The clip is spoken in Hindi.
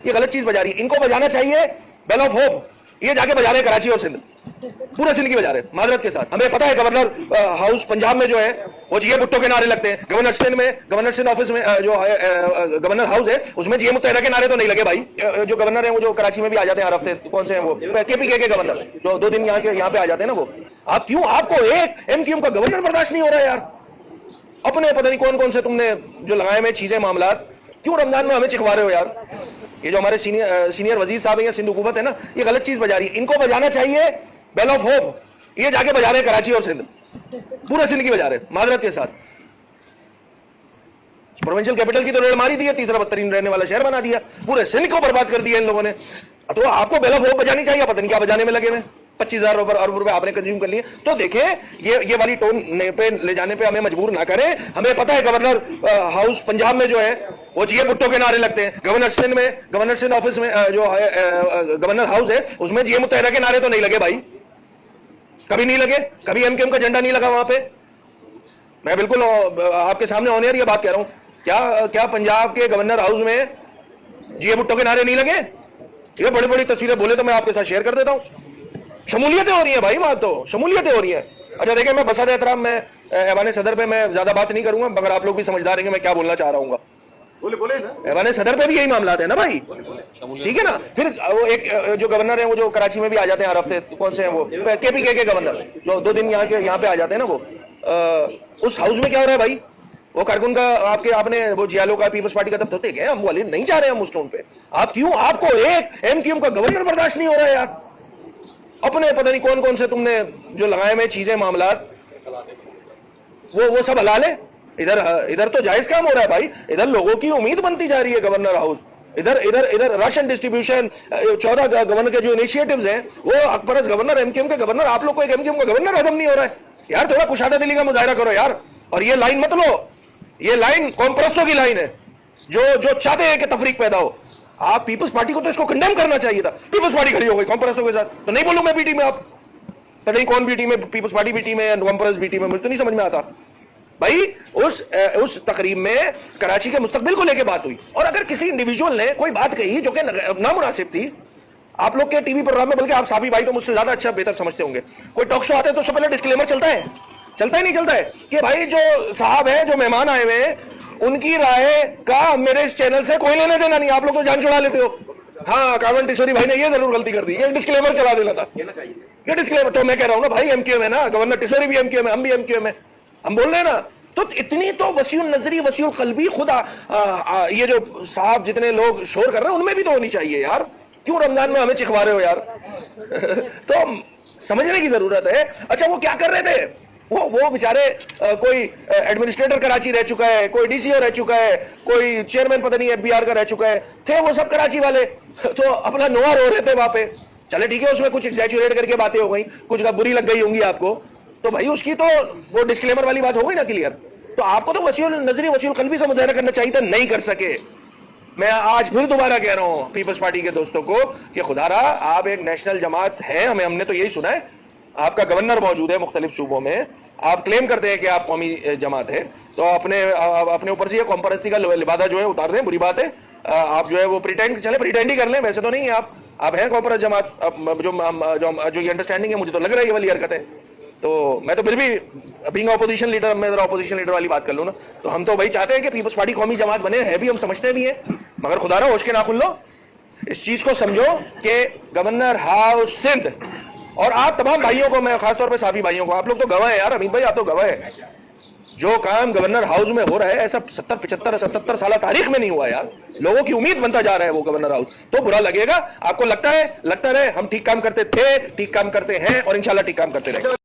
ये गलत चीज बजा रही है, इनको बजाना चाहिए बेल ऑफ होप। ये जाके बजा रहे कराची और सिंध, पूरे सिंध की बजा रहे माजरत के साथ। हमें पता है गवर्नर हाउस पंजाब में जो है वो जीए भुट्टो के नारे लगते हैं, गवर्नर सिंध में, गवर्नर सिंध ऑफिस में जो है गवर्नर हाउस है उसमें जीए मुत्तहिदा के नारे तो नहीं लगे भाई। जो गवर्नर है वो जो कराची में भी आ जाते हैं हर हफ्ते, कौन से हैं वो, केपीके के गवर्नर जो 2 दिन यहाँ पे आ जाते हैं ना वो। आप क्यों, आपको एक एमक्यूएम का गवर्नर बर्दाश्त नहीं हो रहा है यार? अपने पता नहीं कौन कौन से तुमने जो लगाए में चीजें मामला, क्यों रमजान में हमें चिखवा रहे हो यार? ये जो हमारे सीनियर वजीर साहब है या सिंध हुकूमत है ना, ये गलत चीज बजा रही है, इनको बजाना चाहिए बेल ऑफ होप। ये जाके बजा रहे कराची और सिंध, पूरे सिंध की बजा रहे माजरत के साथ। प्रोविंशियल कैपिटल की तो रेड मारी दी है, तीसरा बदतरीन रहने वाला शहर बना दिया, पूरे सिंध को बर्बाद कर दिया इन लोगों ने। तो आपको बेल ऑफ होप बजानी चाहिए, पता नहीं क्या बजाने में लगे हुए। 25,000 अरब रुपए आपने कंज्यूम कर लिए। तो देखें ये वाली टोन पे ले जाने पे हमें मजबूर ना करें। हमें पता है गवर्नर हाउस पंजाब में जो है वो जीए भुट्टो के नारे लगते हैं, गवर्नर सिंध में, गवर्नर सिंध ऑफिस में जो है गवर्नर हाउस है उसमें जीए मुत्तहिदा के नारे तो नहीं लगे भाई, कभी नहीं लगे, कभी एमक्यूएम का झंडा नहीं लगा वहां पे। मैं बिल्कुल आपके सामने ऑन एयर ये बात कह रहा हूं। क्या पंजाब के गवर्नर हाउस में जीए भुट्टो के नारे नहीं लगे? ये बड़ी बड़ी तस्वीरें बोले तो मैं आपके साथ शेयर कर देता हूं। शमूलियतें हो रही है भाई, वहां तो शमूलियतें हो रही है। अच्छा देखिए, मैं बसात एहतराम में ऐवान सदर पे मैं ज्यादा बात नहीं करूंगा, मगर आप लोग भी समझदार हैं कि मैं क्या बोलना चाह रहा हूँ। बोले ना, ऐवान सदर पे भी यही मामला है ना भाई, ठीक है ना। फिर वो एक जो गवर्नर है वो जो कराची में भी आ जाते हैं हर हफ्ते, कौन से हैं वो, केपीके के गवर्नर जो 2 दिन यहाँ पे आ जाते हैं ना वो। उस हाउस में क्या हो रहा है भाई? वो कारकुन का आपने वो जियालो का पीपल्स पार्टी का तब धोते गए, हम वाले नहीं जा रहे हम उस टोन पे। आप क्यों, आपको एक एमक्यूएम का गवर्नर बर्दाश्त नहीं हो रहा है यार? अपने पता नहीं कौन कौन से तुमने जो लगाए में चीजें मामला, वो सब हलाल है। इधर तो जायज काम हो रहा है भाई, इधर लोगों की उम्मीद बनती जा रही है गवर्नर हाउस। इधर राशन डिस्ट्रीब्यूशन, 14 गवर्नर के जो इनिशिएटिव्स हैं वो अकबरस गवर्नर, एमक्यूएम के गवर्नर, आप लोग को एक एमक्यूएम का गवर्नर हजम नहीं हो रहा है यार। थोड़ा कुशादा दिली का मुजाहरा करो यार। और ये लाइन मत लो, ये लाइन कॉम्प्रेसों की लाइन है जो चाहते हैं कि तफरीक पैदा हो। आप पीपल्स पार्टी को तो इसको कंडेम करना चाहिए था। पीपल्स पार्टी खड़ी हो गई कॉम्प्रेसों के साथ, तो नहीं बोलूं मैं बीटी में, आप पता नहीं कौन बीटी में, पीपल्स पार्टी बीटी में या कॉम्प्रेस बीटी में, मुझे तो नहीं समझ में आता भाई। उस तकरीब में कराची के मुस्तकबिल को लेकर बात हुई, और अगर किसी इंडिविजुअल ने कोई बात कही जो कि नामुनासिब थी, आप लोग के टीवी प्रोग्राम में, बल्कि आप साफी भाई तो मुझसे ज्यादा अच्छा बेहतर समझते होंगे, कोई टॉक शो आते हैं तो उससे पहले डिस्क्लेमर चलता है ही नहीं चलता है कि भाई जो साहब है, जो मेहमान आए हुए हैं, उनकी राय का मेरे इस चैनल से कोई लेने देना नहीं। आप लोग तो जान छुड़ा लेते हो। हाँ, कावन टिशोरी भाई ने ये जरूर गलती कर दी, ये डिस्क्लेमर चला देना था। ये डिस्क्लेमर तो मैं कह रहा हूं ना भाई, एमक्यूएम है ना, गवर्नर टिशोरी भी एमक्यूएम है, हम भी एमक्यूएम है, हम बोल रहे हैं ना। तो इतनी तो वसीउल नजरी, वसीउल कल्बी खुद ये जो साहब जितने लोग शोर कर रहे हैं उनमें भी तो होनी चाहिए यार। क्यों रमजान में हमें चिखवा रहे हो यार? तो समझने की जरूरत है। अच्छा, वो क्या कर रहे थे? वो बेचारे कोई एडमिनिस्ट्रेटर कराची रह चुका है, कोई डीसीओ रह चुका है, कोई चेयरमैन पता नहीं एफबीआर का रह चुका है, थे वो सब कराची वाले, तो अपना नोआ रो रहे थे वहां पे। चले ठीक है, उसमें कुछ एग्जैजुरेट करके बातें हो गई, कुछ का बुरी लग गई होंगी आपको, तो भाई उसकी तो वो डिस्क्लेमर वाली बात हो गई ना क्लियर। तो आपको तो वसीउल नजरी, वसीउल कल्बी का मुजाहरा करना चाहिए था, नहीं कर सके। मैं आज फिर दोबारा कह रहा हूं पीपल्स पार्टी के दोस्तों को कि खुदारा आप एक नेशनल जमात है, हमने तो यही सुना है, आपका गवर्नर मौजूद है मुख्तलिफ सूबों में, आप क्लेम करते हैं कि आप कौमी जमात है, तो अपने ऊपर से ये कॉम्परस्ती का लिबादा जो है उतार दें, बुरी बात है। आप जो है वो प्रिटेंड ही कर लें, वैसे तो नहीं है आप हैं कॉम्परस जमात। जो ये अंडरस्टैंडिंग है, मुझे तो लग रहा है ये वाली हरकत है। तो मैं तो फिर भी बीइंग ऑपोजिशन लीडर, मैं जरा ऑपोजिशन लीडर वाली बात कर लूँ ना, तो हम तो भाई चाहते हैं कि पीपल्स पार्टी कौमी जमात बने, है भी, हम समझते भी हैं, मगर खुदारा होश के ना खुल लो। इस चीज को समझो कि गवर्नर हाउस सिंध, और आप तमाम भाइयों को, मैं खासतौर पे साफी भाइयों को, आप लोग तो गवाह हैं यार, अमित भाई आप तो गवाह हैं, जो काम गवर्नर हाउस में हो रहा है ऐसा 70, 75, 77 साल तारीख में नहीं हुआ यार। लोगों की उम्मीद बनता जा रहा है वो गवर्नर हाउस। तो बुरा लगेगा, आपको लगता रहे हम ठीक काम करते थे, ठीक काम करते हैं और इंशाल्लाह ठीक काम करते रहेंगे।